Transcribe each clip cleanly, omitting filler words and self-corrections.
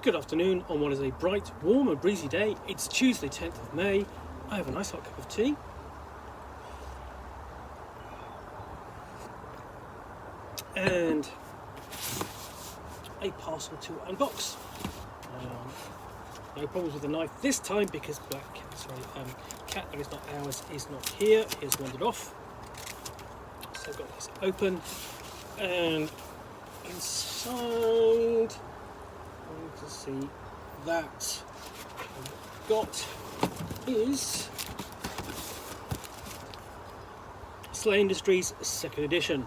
Good afternoon on what is a bright, warm and breezy day. It's Tuesday 10th of May. I have a nice hot cup of tea. And a parcel to unbox. No problems with the knife this time because cat that is not ours is not here. He's wandered off. So I've got this open, and inside to see that I've got is SLA Industries 2nd edition.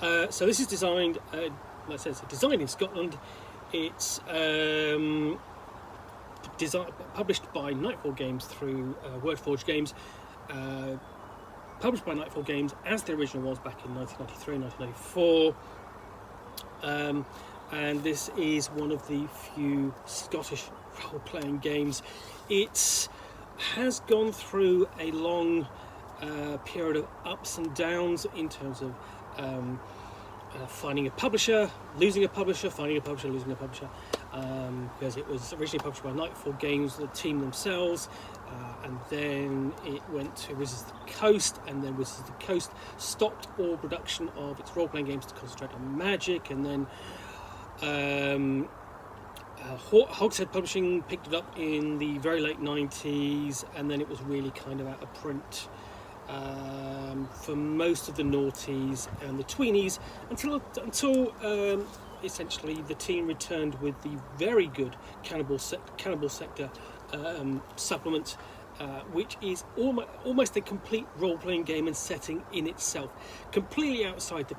So this is designed, like I said, it's designed in Scotland. It's published by Nightfall Games through Wordforge Games. Published by Nightfall Games as the original was back in 1993, 1994. And this is one of the few Scottish role-playing games. It has gone through a long period of ups and downs in terms of finding a publisher, losing a publisher, finding a publisher, losing a publisher, because it was originally published by Nightfall Games, the team themselves, and then it went to Wizards of the Coast, and then Wizards of the Coast stopped all production of its role-playing games to concentrate on Magic, and then Hogshead Publishing picked it up in the very late 90s, and then it was really kind of out of print for most of the noughties and the tweenies until essentially the team returned with the very good Cannibal Sector supplement, which is almost a complete role-playing game and setting in itself, completely outside the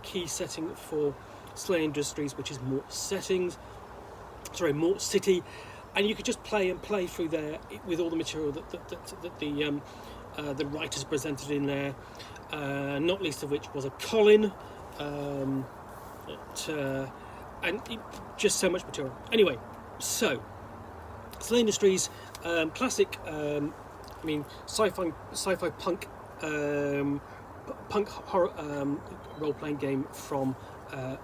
key setting for SLA Industries, which is Mort City, and you could just play through there with all the material that the writers presented in there, not least of which was a Colin, and just so much material. Anyway, so SLA Industries, classic, sci-fi punk horror role-playing game from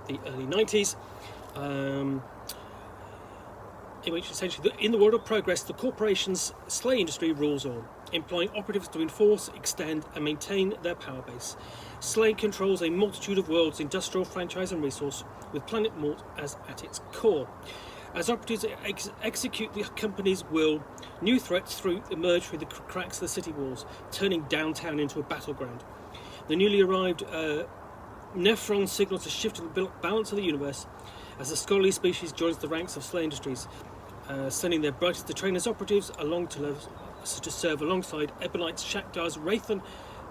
the early 90s. In which essentially, in the world of progress, the corporation's SLA industry rules all, employing operatives to enforce, extend and maintain their power base. SLA controls a multitude of worlds, industrial franchise and resource, with Planet Mort as at its core. As operatives execute the company's will, new threats emerge through the cracks of the city walls, turning downtown into a battleground. The newly arrived Nephron signals a shift in the balance of the universe as the scholarly species joins the ranks of SLA Industries, sending their brightest to train as operatives to serve alongside Ebonites, Shaktars, Wraithen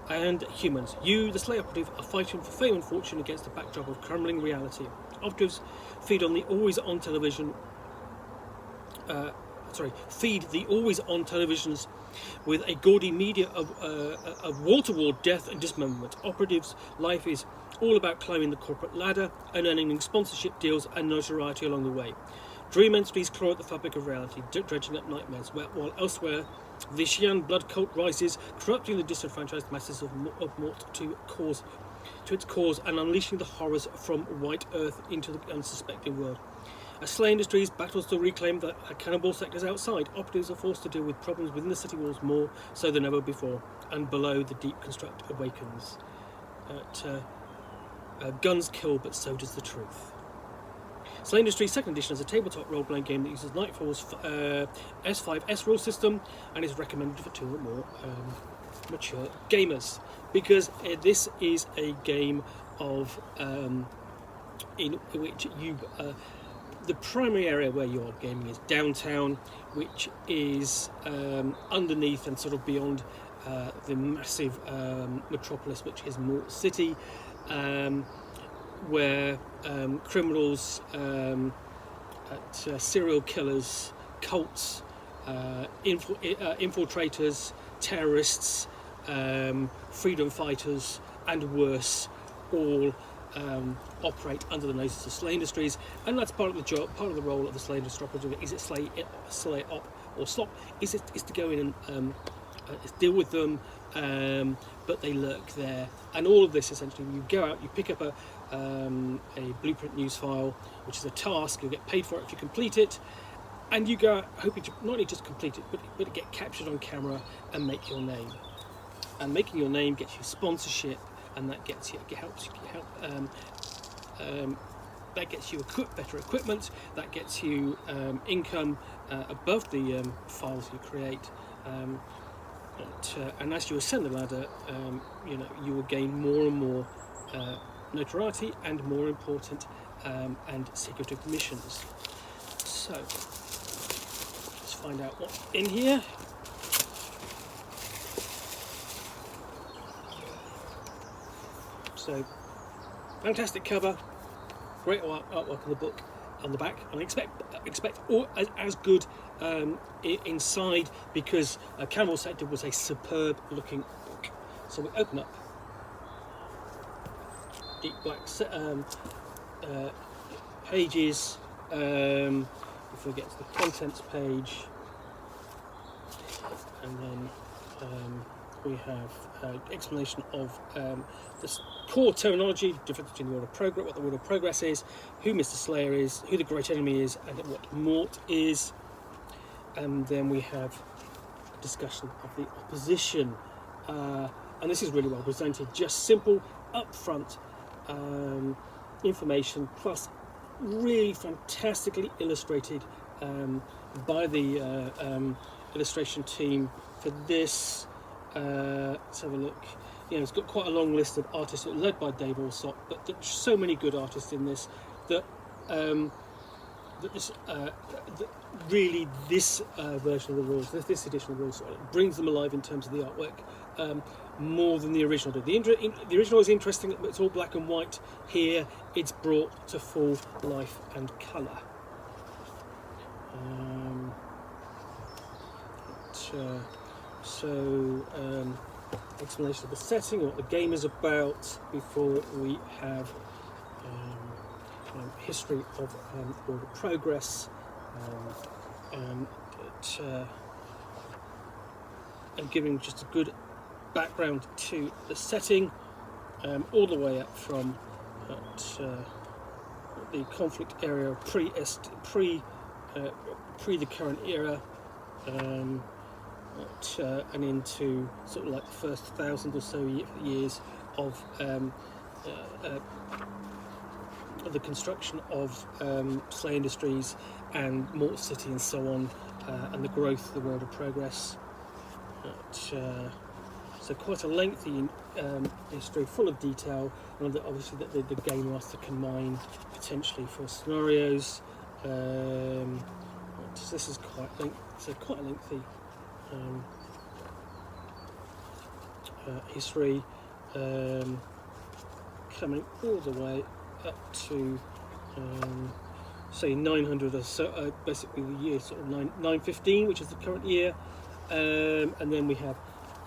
and humans. You, the SLA operative, are fighting for fame and fortune against the backdrop of crumbling reality. Operatives feed the always-on televisions with a gaudy media of wall-to-wall death and dismemberment. Operatives' life is all about climbing the corporate ladder and earning sponsorship deals and notoriety along the way. Dream entities claw at the fabric of reality, dredging up nightmares, while elsewhere the Xi'an blood cult rises, corrupting the disenfranchised masses of Mort to its cause and unleashing the horrors from White Earth into the unsuspecting world. As SLA Industries battles to reclaim the cannibal sectors outside, operatives are forced to deal with problems within the city walls more so than ever before, and below the deep construct awakens. Guns kill, but so does the truth. SLA Industries 2nd edition is a tabletop role-playing game that uses Nightfall's S5S rule system and is recommended for 2 or more mature gamers, because this is a game of in which you the primary area where you are gaming is downtown, which is underneath and sort of beyond the massive metropolis which is Mort City, where criminals, serial killers, cults, infiltrators, terrorists, freedom fighters and worse all operate under the noses of SLA Industries, and that's part of the job, part of the role of the SLA Industries operative. Is it SLA op or SLOP? Is to go in and deal with them, but they lurk there. And all of this essentially, when you go out, you pick up a blueprint news file, which is a task. You'll get paid for it if you complete it, and you go out hoping to not only just complete it, but get captured on camera and make your name. And making your name gets you sponsorship, and that gets you that gets you better equipment. That gets you income above the files you create. And as you ascend the ladder, you will gain more and more notoriety and, more important, and secretive missions. So let's find out what's in here. So, fantastic cover, great artwork in the book on the back, and I expect all as good inside, because Cannibal Sector was a superb looking book. So we open up, deep black pages, if we get to the contents page, and then we have explanation of the core terminology, difference between the World of Progress, what the World of Progress is, who Mr. Slayer is, who the Great Enemy is, and what Mort is. And then we have a discussion of the opposition. And this is really well presented, just simple, upfront information, plus really fantastically illustrated by the illustration team for this. Let's have a look. It's got quite a long list of artists led by Dave Allsop, but there's so many good artists in this that this version of the rules, this edition of the rules, brings them alive in terms of the artwork more than the original did. The original is interesting, but it's all black and white. Here, it's brought to full life and colour. Explanation of the setting, what the game is about, before we have history of World of Progress, and giving just a good background to the setting, all the way up from the conflict area pre the current era, and into sort of like the first 1,000 or so years of the construction of SLA Industries and Mort City and so on, and the growth of the World of Progress. So quite a lengthy history, full of detail, and obviously that the game master can mine potentially for scenarios. This is quite a lengthy history, coming all the way up to say 900 or so, basically the year sort of 915, which is the current year, and then we have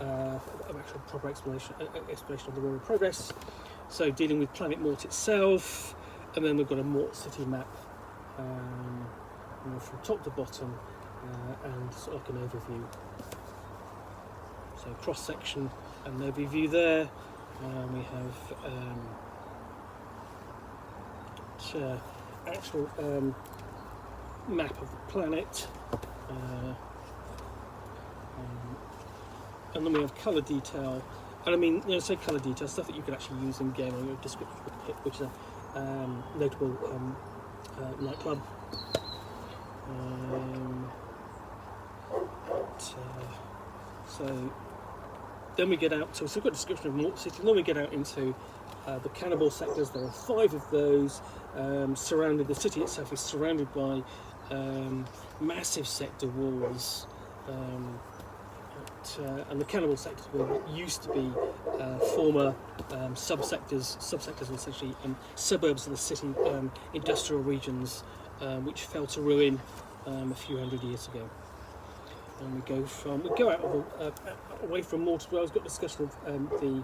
an actual proper explanation of the World of Progress. So dealing with Planet Mort itself, and then we've got a Mort City map from top to bottom, and sort of like an overview. So cross section and overview there. We have actual map of the planet, and then we have colour detail. And I mean, say colour detail, stuff that you could actually use in game on your description, which is a notable nightclub. So then we get out, so we've got a description of Mort City, and then we get out into the cannibal sectors. There are 5 of those. Surrounded, the city itself is surrounded by massive sector walls, and the cannibal sectors were what used to be former subsectors were essentially suburbs of the city, industrial regions, which fell to ruin a few hundred years ago. And we go out away from Mort as well. We've got discussion of the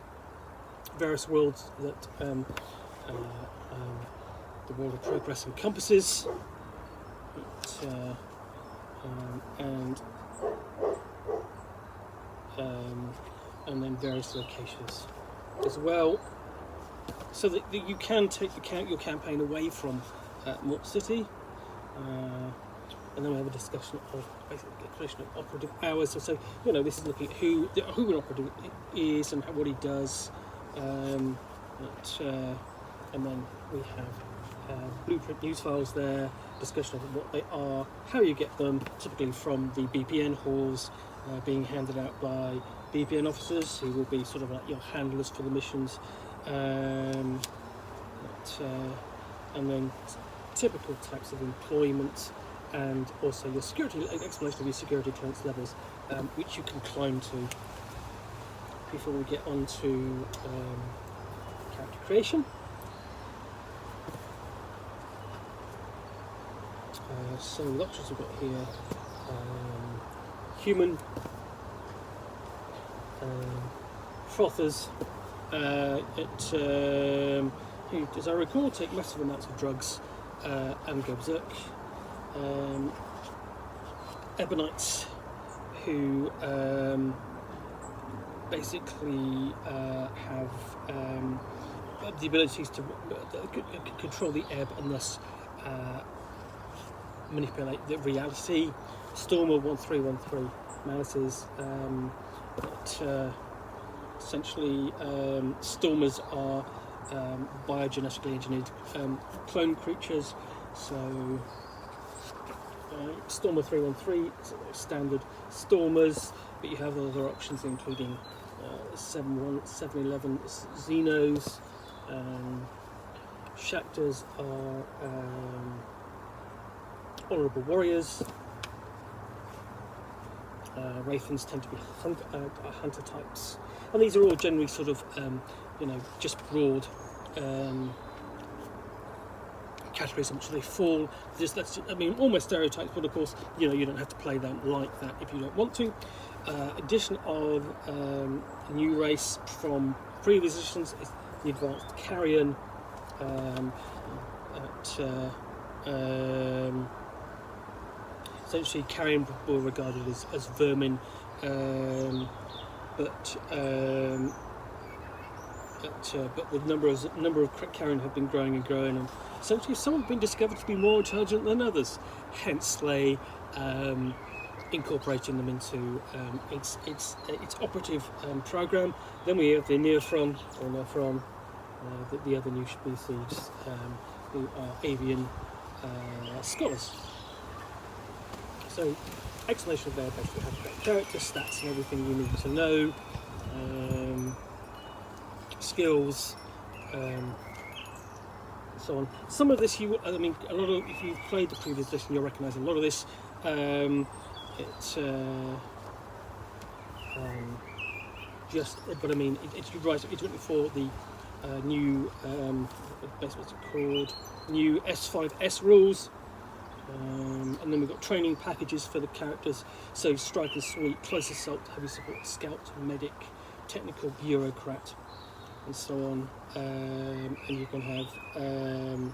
various worlds that the World of Progress encompasses, and and then various locations as well, so that you can take your campaign away from Mort City. And then we have a discussion of operative hours. So this is looking at who an operative is and what he does. And then we have blueprint news files there, discussion of what they are, how you get them, typically from the BPN halls, being handed out by BPN officers who will be sort of like your handlers for the missions. And then typical types of employment, and also your security, explanation of your security clearance levels, which you can climb to before we get on to character creation. So the options we've got here: human, frothers, who, as I recall, take massive amounts of drugs and go berserk. Ebonites, who basically have the abilities to control the ebb and thus manipulate the reality. Stormer 1313 malices, essentially Stormers are biogenetically engineered clone creatures. So Stormer 313 is standard Stormers, but you have other options including 711 Xenos. Shactors are honourable warriors. Wraithens tend to be hunter types, and these are all generally sort of just broad categories in which they fall. Almost stereotypes, but of course you don't have to play them like that if you don't want to. Addition of a new race from previous editions is the advanced carrion. Essentially, carrion were regarded as vermin, but the number of carrion have been growing and growing, and essentially some have been discovered to be more intelligent than others. Hence, SLA incorporating them into its operative program. Then we have the Neophron, the other new species, who are avian scholars. So, explanation of their basically have character stats and everything you need to know, skills, so on. Some of this a lot of, if you've played the previous edition, you'll recognise a lot of this. It's written for the new, what's it called? New S5S rules. And then we've got training packages for the characters, so strike and sweep, close assault, heavy support, scout, medic, technical bureaucrat, and so on. And you can have you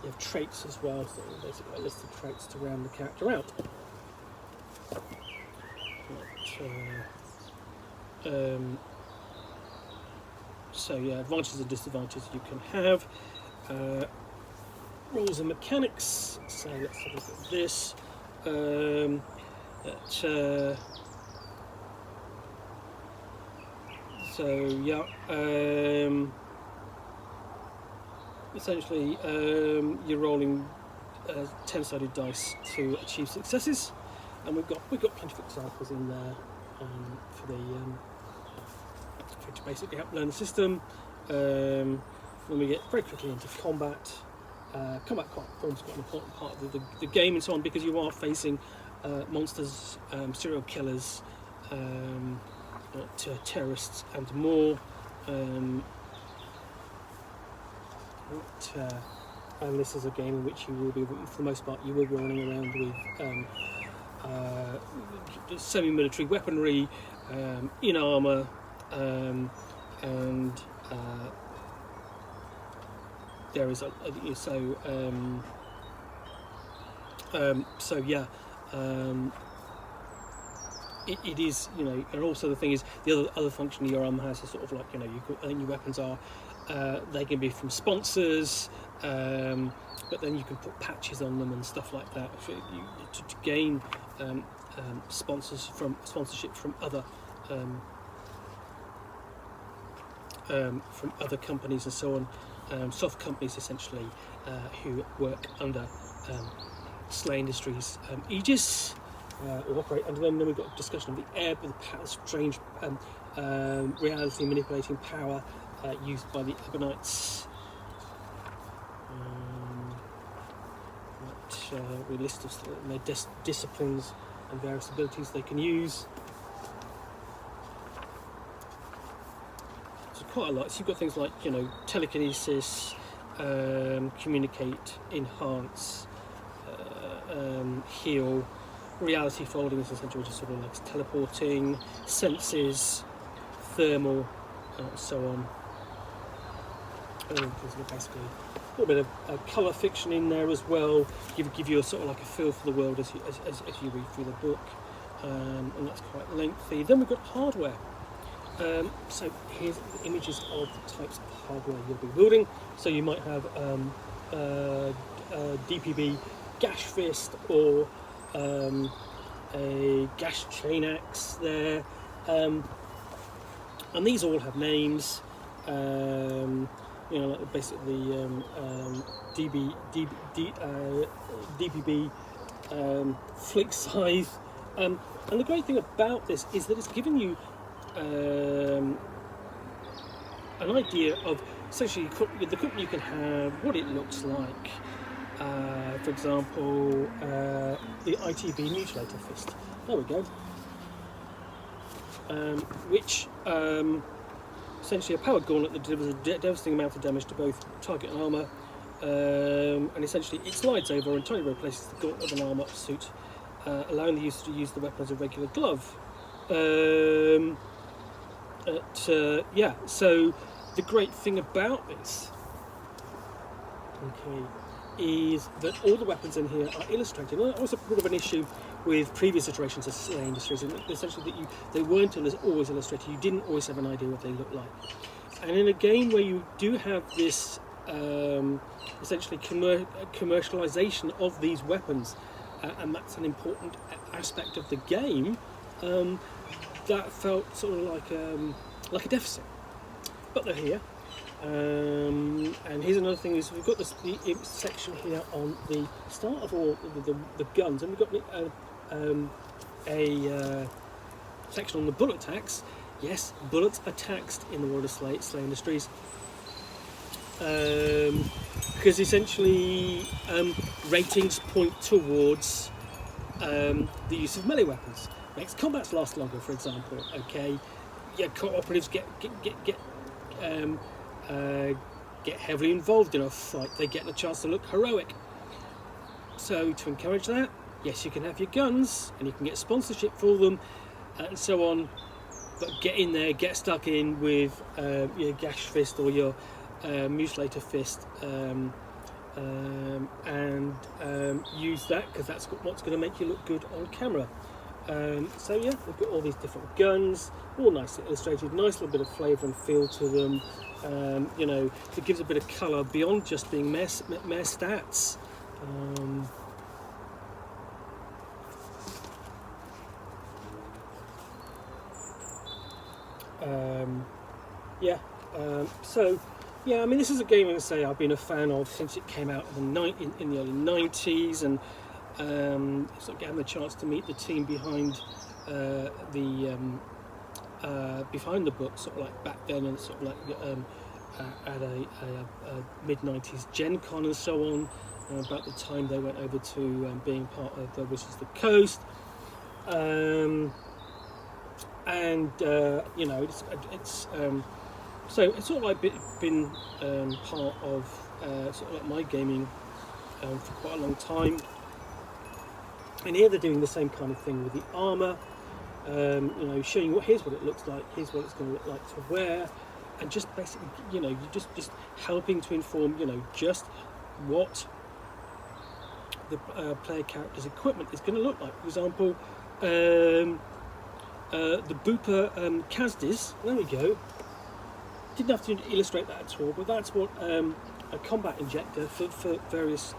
have traits as well, so basically a list of traits to round the character out. So yeah, advantages and disadvantages you can have. Rules and mechanics. So let's have a look at this. Essentially, you're rolling 10-sided dice to achieve successes, and we've got plenty of examples in there for to basically help learn the system. When we get very quickly into combat. Combat forms quite an important part of the game and so on, because you are facing monsters, serial killers, terrorists, and more. And this is a game in which you will be, for the most part, you will be running around with semi-military weaponry, in armour, and there is it is, you know, and also the thing is the other function your armor has is sort of like, you know, your weapons are they can be from sponsors, but then you can put patches on them and stuff like that to gain sponsorship from other companies and so on, soft companies essentially, who work under SLA Industries aegis, or operate under them. Then we've got a discussion of the air, with the strange reality manipulating power used by the Urbanites. We list their disciplines and various abilities they can use. So quite a lot. So you've got things like, you know, telekinesis, communicate, enhance, heal. Reality folding is essentially just sort of like teleporting, senses, thermal, so on. There's basically a little bit of colour fiction in there as well. Give you a sort of like a feel for the world as you read through the book, and that's quite lengthy. Then we've got hardware. So here's the images of the types of hardware you'll be building. So you might have DPB gash fist or a gash chain axe there, and these all have names. You know, like basically DPB flick scythe, and the great thing about this is that it's giving you an idea of essentially the equipment you can have, what it looks like. For example, the ITB mutilator fist. There we go. Which essentially a powered gauntlet that delivers a devastating amount of damage to both target and armour, and essentially it slides over and totally replaces the gauntlet of an armour suit, allowing the user to use the weapon as a regular glove. Yeah, so the great thing about this, okay, is that all the weapons in here are illustrated. And that was a bit of an issue with previous iterations of SLA Industries, and essentially that they weren't always illustrated. You didn't always have an idea what they looked like. And in a game where you do have this essentially commercialization of these weapons, and that's an important aspect of the game, that felt sort of like a deficit. But they're here. And here's another thing: is we've got the section here on the start of all the guns, and we've got a section on the bullet attacks. Yes, bullets are taxed in the world of SLA Industries, because essentially ratings point towards the use of melee weapons. Makes combats last longer, for example. Okay, yeah, cooperatives get heavily involved in a fight. They get the chance to look heroic. So to encourage that, yes, you can have your guns and you can get sponsorship for them and so on, but get in there, get stuck in with your gash fist or your mutilator fist, and use that, because that's what's going to make you look good on camera. So yeah, we've got all these different guns, all nicely illustrated, nice little bit of flavour and feel to them. You know, it gives a bit of colour beyond just being mere stats. So yeah, I mean, this is a game I've been a fan of since it came out in the early 90s, and sort of getting the chance to meet the team behind behind the book, sort of like back then, and sort of like at a mid-90s Gen Con and so on, about the time they went over to being part of the Wizards of the Coast. You know, so it's sort of like been part of sort of like my gaming for quite a long time. And here they're doing the same kind of thing with the armour, you know, showing here's what it looks like, here's what it's going to look like to wear, and just basically, you know, you just helping to inform, you know, just what the player character's equipment is going to look like. For example, the Booper Kazdis. There we go. Didn't have to illustrate that at all, but that's what a combat injector for various.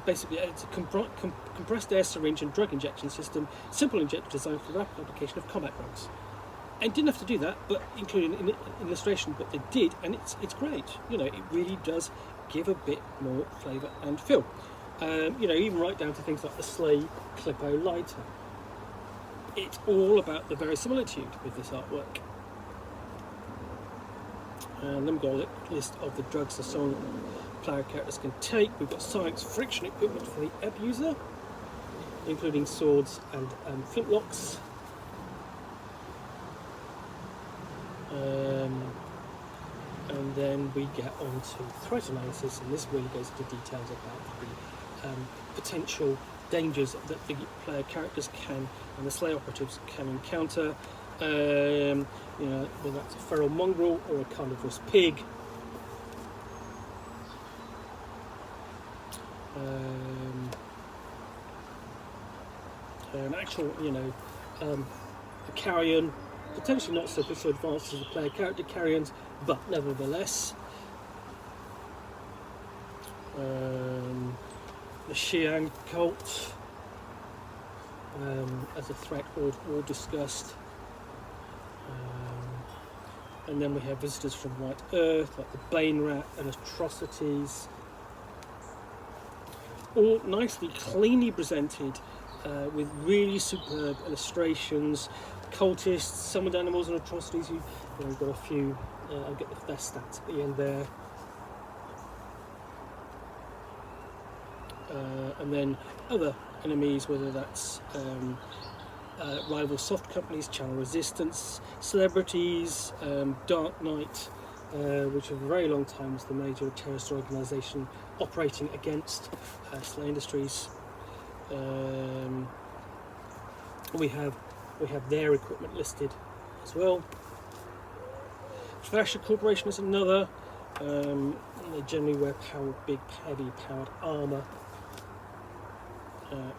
Basically, it's a compressed air syringe and drug injection system. Simple injector designed for rapid application of combat drugs. And didn't have to do that, but including an illustration, but they did, and it's great. You know, it really does give a bit more flavour and feel. You know, even right down to things like the SLA Clippo lighter. It's all about the verisimilitude with this artwork. And then we've got a list of the drugs the song player characters can take. We've got science friction equipment for the abuser, including swords and flintlocks. And then we get on to threat analysis, and this really goes into details about the potential dangers that the player characters can and the SLA operatives can encounter. You know, whether that's a feral mongrel or a carnivorous pig. An actual, you know, a carrion, potentially not so advanced as the player character carrions, but nevertheless. The Xi'an cult as a threat all discussed. And then we have visitors from White Earth, like the Bane Rat and Atrocities. All nicely, cleanly presented with really superb illustrations. Cultists, summoned animals and atrocities. We've got a few, I'll get their stats at the end there. And then other enemies, whether that's rival soft companies, Channel Resistance, celebrities, Dark Knight, which for a very long time was the major terrorist organisation operating against SLA Industries. We have their equipment listed as well. Thrasher Corporation is another. They generally wear big, heavy, powered armour.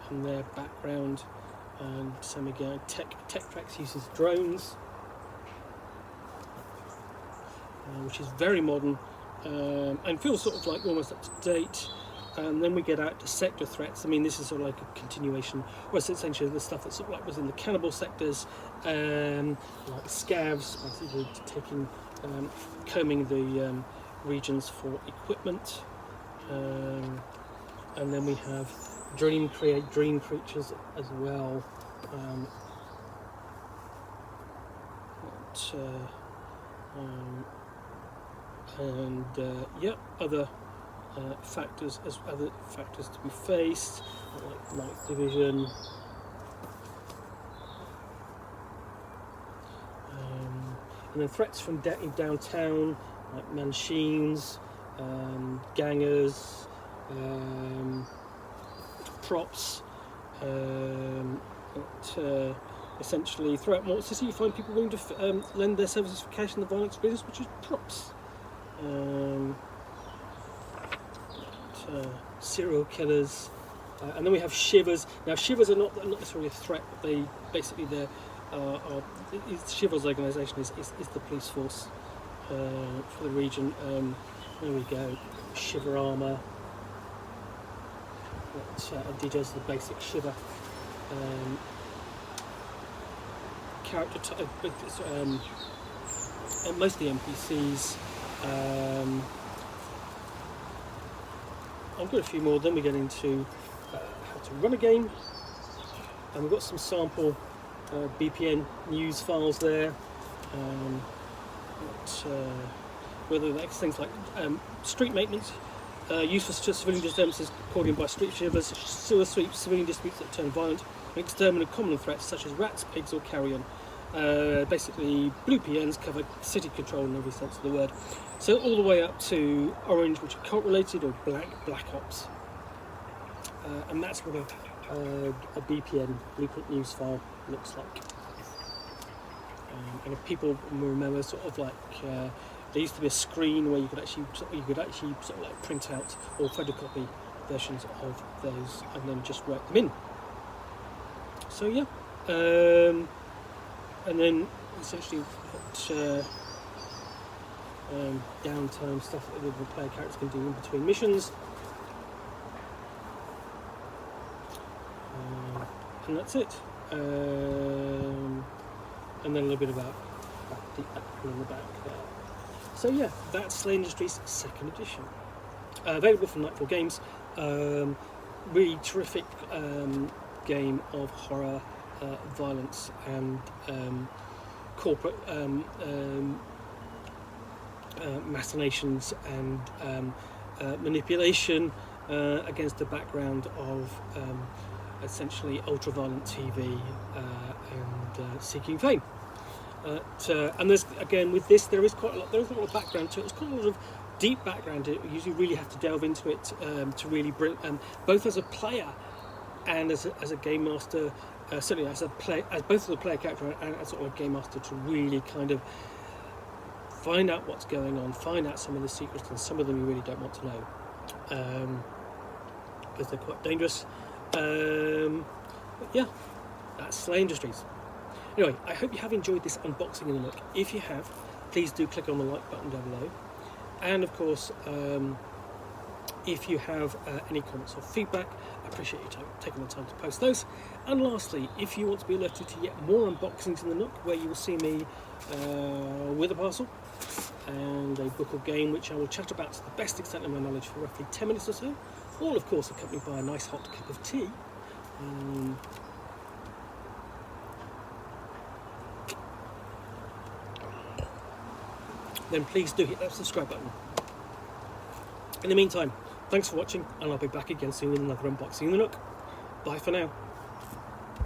And their background, and same again. Tech uses drones, which is very modern and feels sort of like almost up to date. And then we get out to sector threats. I mean, this is sort of like a continuation, well, it's essentially the stuff that sort of like was in the cannibal sectors, like scavs, basically combing the regions for equipment. And then we have dream creatures as well. Other factors to be faced, like night division. And then threats from downtown, like Manchines, gangers, props. Essentially, throughout Mort City, you find people willing to lend their services for cash in the violence business, which is props. Serial killers, and then we have shivers. Now, shivers are not necessarily a threat, but they basically Shivers organisation is the police force for the region. There we go. Shiver armour. Details of the basic shiver. Character type, mostly NPCs. I've got a few more. Then we get into how to run a game, and we've got some sample BPN news files there. Whether that's things like street maintenance, useful to civilian disturbances called in by street shivers, sewer sweeps, civilian disputes that turn violent, and exterminate common threats such as rats, pigs, or carrion. Basically, blue PNs cover city control in every sense of the word. So all the way up to orange, which are cult related, or black ops. And that's what a BPN, blueprint news file, looks like. And if people remember, sort of like there used to be a screen where you could actually sort of like print out or photocopy versions of those and then just write them in. So yeah. and then essentially what downtime stuff that the player characters can do in between missions. And that's it. And then a little bit about deep background in the back there. So yeah, that's SLA Industries 2nd edition. Available from Nightfall Games. Really terrific game of horror, violence, and corporate machinations and manipulation against the background of essentially ultra-violent TV and seeking fame. And there's, again, with this, there is quite a lot. There is a lot of background to it. There's quite a lot of deep background. You usually really have to delve into it to really bring, both as a player and as a game master. Certainly as both as a player character and as sort of a game master, to really kind of find out what's going on, find out some of the secrets, and some of them you really don't want to know because they're quite dangerous. But yeah, that's SLA Industries. Anyway, I hope you have enjoyed this unboxing in the Nook. If you have, please do click on the like button down below. And of course, if you have any comments or feedback, I appreciate you taking the time to post those. And lastly, if you want to be alerted to yet more unboxings in the Nook, where you will see me with a parcel and a book or game which I will chat about to the best extent of my knowledge for roughly 10 minutes or so, all of course accompanied by a nice hot cup of tea. Then please do hit that subscribe button. In the meantime, thanks for watching, and I'll be back again soon with another unboxing in the Nook. Bye for now.